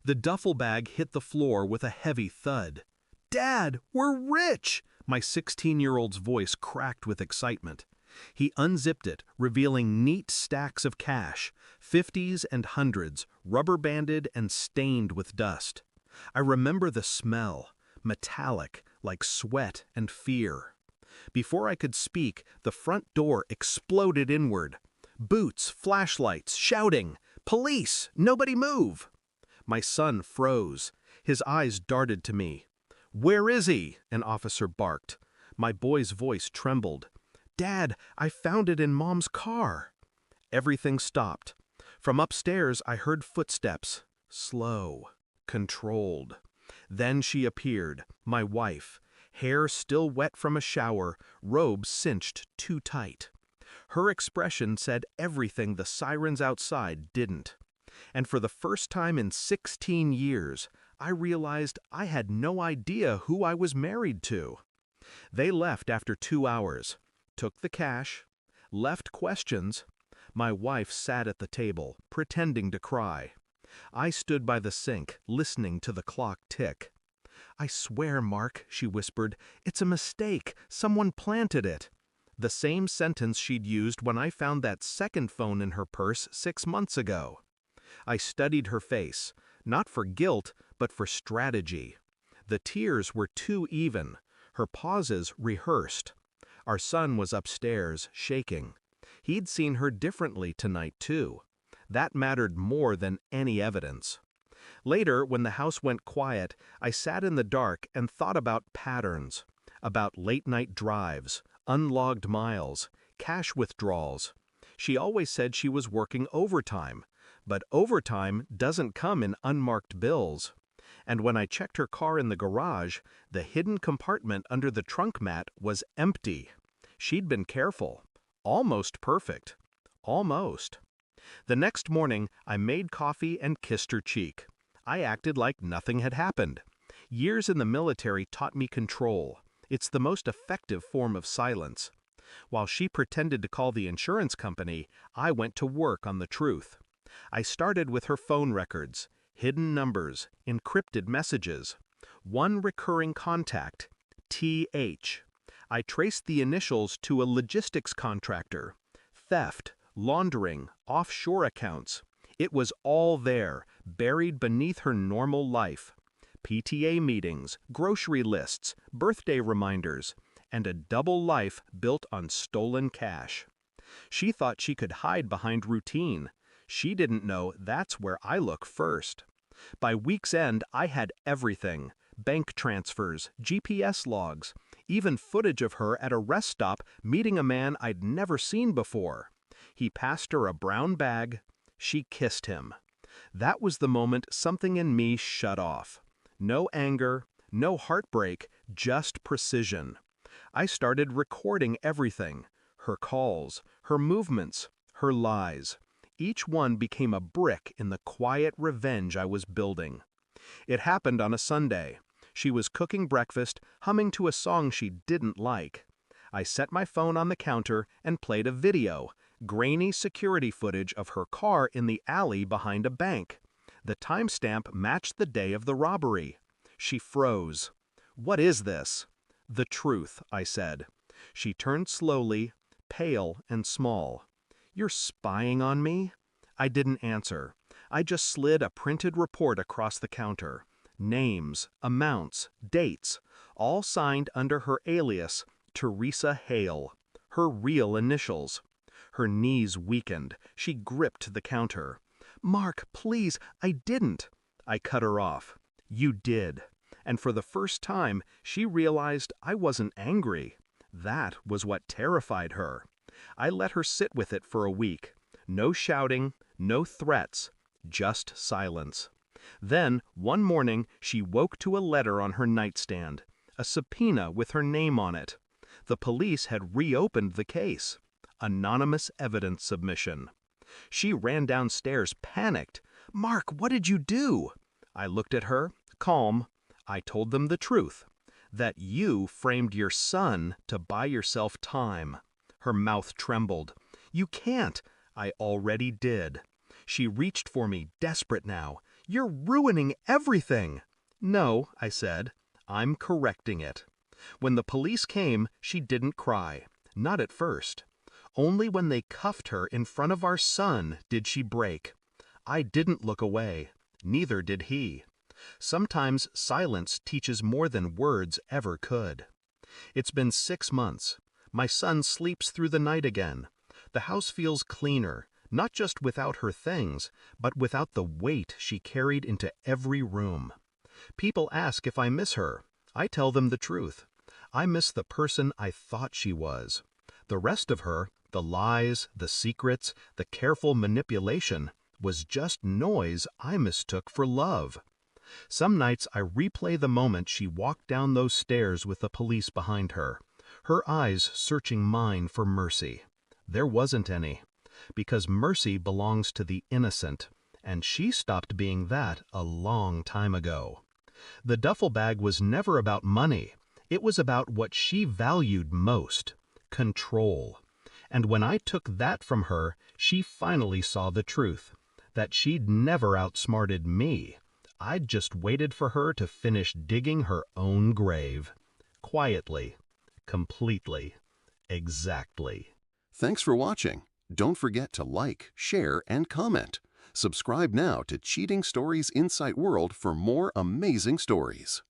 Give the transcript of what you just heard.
The duffel bag hit the floor with a heavy thud. "Dad, we're rich!" My 16-year-old's voice cracked with excitement. He unzipped it, revealing neat stacks of cash, 50s and hundreds, rubber-banded and stained with dust. I remember the smell, metallic, like sweat and fear. Before I could speak, the front door exploded inward. Boots, flashlights, shouting, "Police! Nobody move!" My son froze. His eyes darted to me. "Where is he?" an officer barked. My boy's voice trembled. "Dad, I found it in Mom's car." Everything stopped. From upstairs I heard footsteps, slow, controlled. Then she appeared, my wife, hair still wet from a shower, robe cinched too tight. Her expression said everything the sirens outside didn't. And for the first time in 16 years, I realized I had no idea who I was married to. They left after 2 hours, took the cash, left questions. My wife sat at the table, pretending to cry. I stood by the sink, listening to the clock tick. "I swear, Mark," she whispered, "it's a mistake. Someone planted it." The same sentence she'd used when I found that second phone in her purse 6 months ago. I studied her face, not for guilt, but for strategy. The tears were too even, her pauses rehearsed. Our son was upstairs, shaking. He'd seen her differently tonight, too. That mattered more than any evidence. Later, when the house went quiet, I sat in the dark and thought about patterns, about late-night drives, unlogged miles, cash withdrawals. She always said she was working overtime, but overtime doesn't come in unmarked bills. And when I checked her car in the garage, the hidden compartment under the trunk mat was empty. She'd been careful. Almost perfect. Almost. The next morning, I made coffee and kissed her cheek. I acted like nothing had happened. Years in the military taught me control. It's the most effective form of silence. While she pretended to call the insurance company, I went to work on the truth. I started with her phone records, hidden numbers, encrypted messages. One recurring contact, TH. I traced the initials to a logistics contractor. Theft, laundering, offshore accounts. It was all there, buried beneath her normal life. PTA meetings, grocery lists, birthday reminders, and a double life built on stolen cash. She thought she could hide behind routine. She didn't know that's where I look first. By week's end, I had everything. Bank transfers, GPS logs, even footage of her at a rest stop meeting a man I'd never seen before. He passed her a brown bag. She kissed him. That was the moment something in me shut off. No anger, no heartbreak, just precision. I started recording everything. Her calls, her movements, her lies. Each one became a brick in the quiet revenge I was building. It happened on a Sunday. She was cooking breakfast, humming to a song she didn't like. I set my phone on the counter and played a video, grainy security footage of her car in the alley behind a bank. The timestamp matched the day of the robbery. She froze. "What is this?" "The truth," I said. She turned slowly, pale and small. "You're spying on me?" I didn't answer. I just slid a printed report across the counter. Names, amounts, dates, all signed under her alias, Teresa Hale. Her real initials. Her knees weakened. She gripped the counter. "Mark, please, I didn't." I cut her off. "You did." And for the first time, she realized I wasn't angry. That was what terrified her. I let her sit with it for a week. No shouting, no threats, just silence. Then, one morning, she woke to a letter on her nightstand, a subpoena with her name on it. The police had reopened the case. Anonymous evidence submission. She ran downstairs, panicked. "Mark, what did you do?" I looked at her, calm. I told them the truth. That you framed your son to buy yourself time. Her mouth trembled. "You can't." I already did. She reached for me, desperate now. You're ruining everything. No, I said. I'm correcting it. When the police came, she didn't cry. Not at first. Only when they cuffed her in front of our son did she break. I didn't look away. Neither did he. Sometimes silence teaches more than words ever could. It's been 6 months. My son sleeps through the night again. The house feels cleaner, not just without her things, but without the weight she carried into every room. People ask if I miss her. I tell them the truth. I miss the person I thought she was. The rest of her, the lies, the secrets, the careful manipulation, was just noise I mistook for love. Some nights I replay the moment she walked down those stairs with the police behind her, her eyes searching mine for mercy. There wasn't any, because mercy belongs to the innocent, and she stopped being that a long time ago. The duffel bag was never about money. It was about what she valued most, control. And when I took that from her, she finally saw the truth, that she'd never outsmarted me. I'd just waited for her to finish digging her own grave. Quietly, completely, exactly. Thanks for watching. Don't forget to like, share, and comment. Subscribe now to Cheating Stories Insight World for more amazing stories.